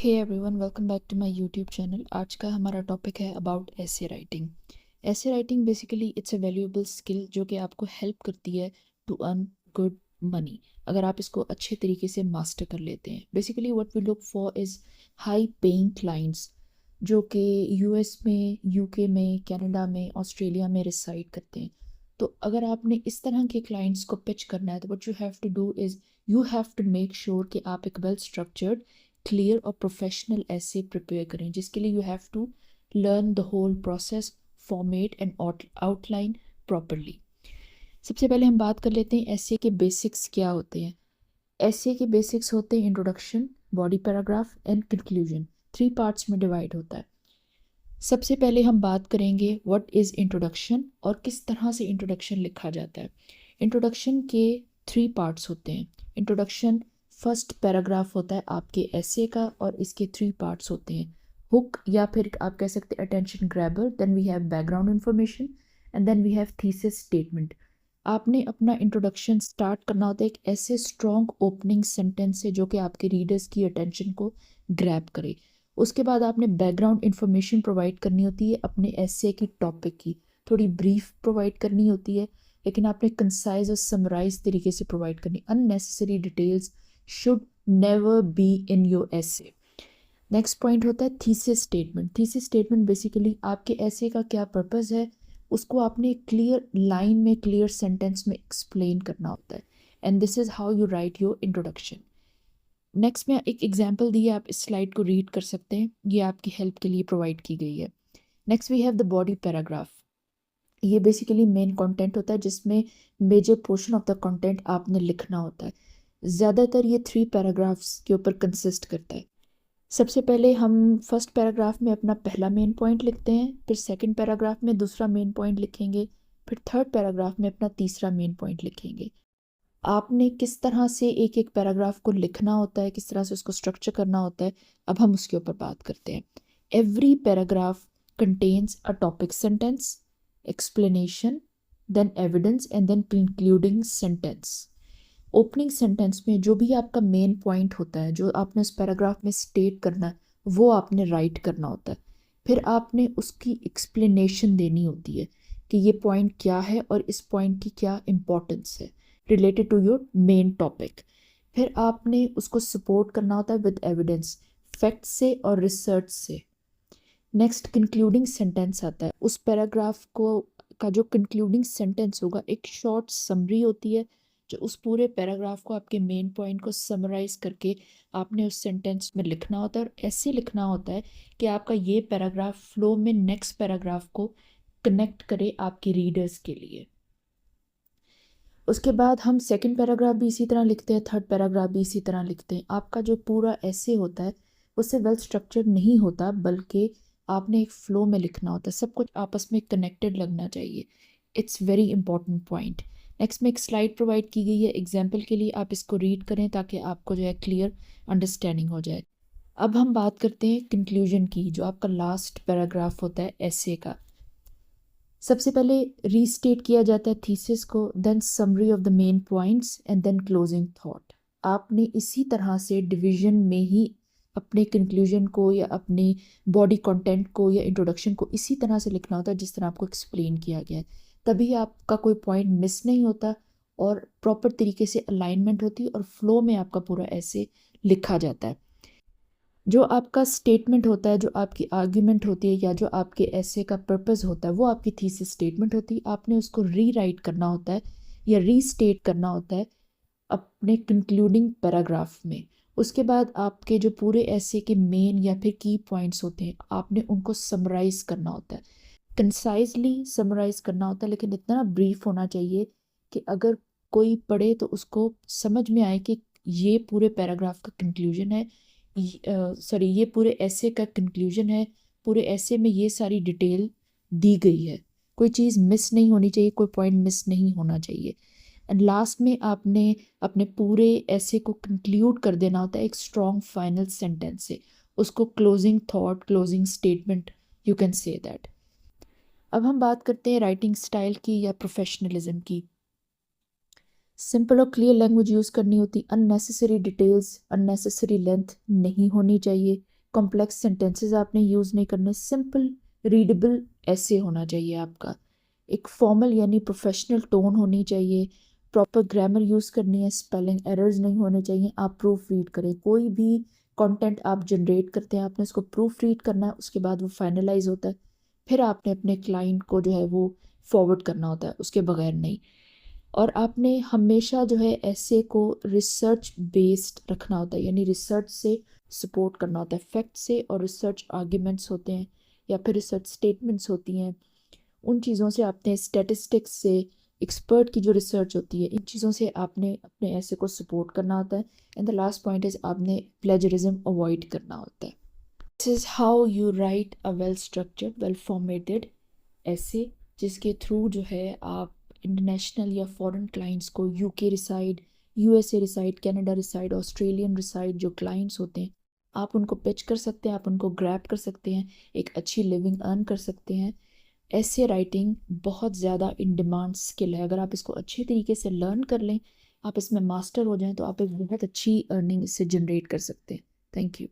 Hey everyone, welcome back to my YouTube channel. आज का हमारा टॉपिक है about essay writing. Essay writing basically it's a valuable skill जो कि आपको हेल्प करती है टू अर्न गुड मनी, अगर आप इसको अच्छे तरीके से मास्टर कर लेते हैं। Basically what we look for is high paying clients जो कि यूएस में, यूके में, कनाडा में, ऑस्ट्रेलिया में रिसाइड करते हैं। तो अगर आपने इस तरह के क्लाइंट्स को पिच करना है तो what you have to do is you have to make sure कि आप एक वेल स्ट्रक्चर्ड, क्लियर और प्रोफेशनल ऐसे प्रिपेयर करें, जिसके लिए you have to learn the whole process, format and outline properly. सबसे पहले हम बात कर लेते हैं ऐसे के बेसिक्स क्या होते हैं। ऐसे के बेसिक्स होते हैं introduction, body paragraph and conclusion. 3 parts में डिवाइड होता है। सबसे पहले हम बात करेंगे व्हाट इज़ इंट्रोडक्शन और किस तरह से इंट्रोडक्शन लिखा जाता है। इंट्रोडक्शन के 3 पार्ट्स होते हैं। इंट्रोडक्शन फर्स्ट पैराग्राफ होता है आपके ऐसे का और इसके 3 पार्ट्स होते हैं। हुक या फिर आप कह सकते हैं attention grabber, then we have background information and then we have thesis statement. आपने अपना इंट्रोडक्शन स्टार्ट करना होता है एक ऐसे स्ट्रॉन्ग ओपनिंग सेंटेंस से जो कि आपके रीडर्स की अटेंशन को ग्रैब करे। उसके बाद आपने बैकग्राउंड इन्फॉर्मेशन प्रोवाइड करनी होती है अपने एसे की टॉपिक की, थोड़ी ब्रीफ प्रोवाइड करनी होती है, लेकिन आपने कंसाइज और समराइज तरीके से प्रोवाइड करनी। Unnecessary details should never be in your essay. Next point होता है thesis statement. Thesis statement basically आपके एसे का क्या पर्पस है उसको आपने क्लियर लाइन में, क्लियर सेंटेंस में एक्सप्लेन करना होता है। And this is how you right your introduction. Next में एक एग्जाम्पल दी है, आप इस स्लाइड को रीड कर सकते हैं, ये आपकी हेल्प के लिए प्रोवाइड की गई है। Next we have the body paragraph. ये बेसिकली मेन कंटेंट होता है जिसमें major portion of the content आपने लिखना होता है। ज़्यादातर ये 3 पैराग्राफ्स के ऊपर कंसिस्ट करता है। सबसे पहले हम फर्स्ट पैराग्राफ में अपना पहला मेन पॉइंट लिखते हैं, फिर सेकंड पैराग्राफ में दूसरा मेन पॉइंट लिखेंगे, फिर थर्ड पैराग्राफ में अपना तीसरा मेन पॉइंट लिखेंगे। आपने किस तरह से एक एक पैराग्राफ को लिखना होता है, किस तरह से उसको स्ट्रक्चर करना होता है, अब हम उसके ऊपर बात करते हैं। Every paragraph contains a topic sentence, explanation, then evidence and then concluding sentence. Opening sentence में जो भी आपका मेन पॉइंट होता है, जो आपने उस पैराग्राफ में स्टेट करना है, वो आपने राइट करना होता है। फिर आपने उसकी एक्सप्लेनेशन देनी होती है कि ये पॉइंट क्या है और इस पॉइंट की क्या इम्पोर्टेंस है related to your main topic. फिर आपने उसको सपोर्ट करना होता है विद एविडेंस, फैक्ट से और रिसर्च से। नेक्स्ट कंक्लूडिंग सेंटेंस आता है। उस पैराग्राफ को का जो कंक्लूडिंग सेंटेंस होगा एक शॉर्ट समरी होती है, जो उस पूरे पैराग्राफ को, आपके मेन पॉइंट को समराइज करके आपने उस सेंटेंस में लिखना होता है। और ऐसे लिखना होता है कि आपका ये पैराग्राफ फ्लो में नेक्स्ट पैराग्राफ को कनेक्ट करे आपके रीडर्स के लिए। उसके बाद हम सेकंड पैराग्राफ भी इसी तरह लिखते हैं, थर्ड पैराग्राफ भी इसी तरह लिखते हैं। आपका जो पूरा ऐसे होता है उससे वेल स्ट्रक्चर्ड नहीं होता, बल्कि आपने एक फ्लो में लिखना होता है, सब कुछ आपस में कनेक्टेड लगना चाहिए। It's very important point. Next में एक स्लाइड प्रोवाइड की गई है एग्जाम्पल के लिए, आप इसको रीड करें ताकि आपको जो है क्लियर अंडरस्टैंडिंग हो जाए। अब हम बात करते हैं कंक्लूजन की, जो आपका लास्ट पैराग्राफ होता है ऐसे का। सबसे पहले रीस्टेट किया जाता है थीसिस को, then summary of the main points and then closing thought. आपने इसी तरह से डिवीजन में ही अपने कंक्लूजन को या अपने बॉडी कंटेंट को या इंट्रोडक्शन को इसी तरह से लिखना होता है जिस तरह आपको एक्सप्लेन किया गया है। तभी आपका कोई पॉइंट मिस नहीं होता और प्रॉपर तरीके से अलाइनमेंट होती है और फ्लो में आपका पूरा ऐसे लिखा जाता है। जो आपका स्टेटमेंट होता है, जो आपकी आर्ग्यूमेंट होती है या जो आपके ऐसे का पर्पस होता है, वो आपकी थीसिस स्टेटमेंट होती है। आपने उसको रीराइट करना होता है या रीस्टेट करना होता है अपने कंक्लूडिंग पैराग्राफ में। उसके बाद आपके जो पूरे ऐसे के मेन या फिर की पॉइंट्स होते हैं, आपने उनको समराइज करना होता है, कंसाइजली समराइज करना होता है, लेकिन इतना ब्रीफ होना चाहिए कि अगर कोई पढ़े तो उसको समझ में आए कि ये पूरे पैराग्राफ का कंक्लूजन है, सॉरी ये पूरे ऐसे का कंक्लूजन है, पूरे ऐसे में ये सारी डिटेल दी गई है, कोई चीज़ मिस नहीं होनी चाहिए, कोई पॉइंट मिस नहीं होना चाहिए। एंड लास्ट में आपने अपने पूरे ऐसे को कंक्लूड कर देना होता है एक स्ट्रॉन्ग फाइनल सेंटेंस से, उसको closing thought, closing statement, you can say that. अब हम बात करते हैं राइटिंग स्टाइल की या प्रोफेशनलिज्म की। सिंपल और क्लियर लैंग्वेज यूज़ करनी होती, अननेसेसरी डिटेल्स, अननेसेसरी लेंथ नहीं होनी चाहिए, कॉम्प्लेक्स सेंटेंसेस आपने यूज़ नहीं करने, सिंपल रीडेबल ऐसे होना चाहिए आपका, एक फॉर्मल यानी प्रोफेशनल टोन होनी चाहिए, प्रॉपर ग्रामर यूज़ करनी है, स्पेलिंग एरर्स नहीं होने चाहिए, आप प्रूफ रीड करें, कोई भी कंटेंट आप जनरेट करते हैं आपने उसको प्रूफ रीड करना है, उसके बाद वो फाइनलाइज होता है, फिर आपने अपने क्लाइंट को जो है वो फॉरवर्ड करना होता है, उसके बगैर नहीं। और आपने हमेशा जो है ऐसे को रिसर्च बेस्ड रखना होता है, यानी रिसर्च से सपोर्ट करना होता है, फैक्ट से, और रिसर्च आर्ग्यूमेंट्स होते हैं या फिर रिसर्च स्टेटमेंट्स होती हैं, उन चीज़ों से आपने स्टैटिस्टिक्स से, एक्सपर्ट की जो रिसर्च होती है, इन चीज़ों से आपने अपने ऐसे को सपोर्ट करना होता है। And the last point is आपने प्लेजरिज्म अवॉइड करना होता है। This is how you write a well structured well formatted essay, जिसके थ्रू जो है आप इंटरनेशनल या फॉरेन क्लाइंट्स को, UK reside, USA reside, Canada reside, Australian reside जो क्लाइंट्स होते हैं, आप उनको पिच कर सकते हैं, आप उनको ग्रैब कर सकते हैं, एक अच्छी लिविंग अर्न कर सकते हैं। ऐसे राइटिंग बहुत ज़्यादा इन डिमांड स्किल है, अगर आप इसको अच्छे तरीके से लर्न कर लें, आप इसमें मास्टर हो जाएं, तो आप एक बहुत अच्छी अर्निंग इससे जनरेट कर सकते हैं। Thank you.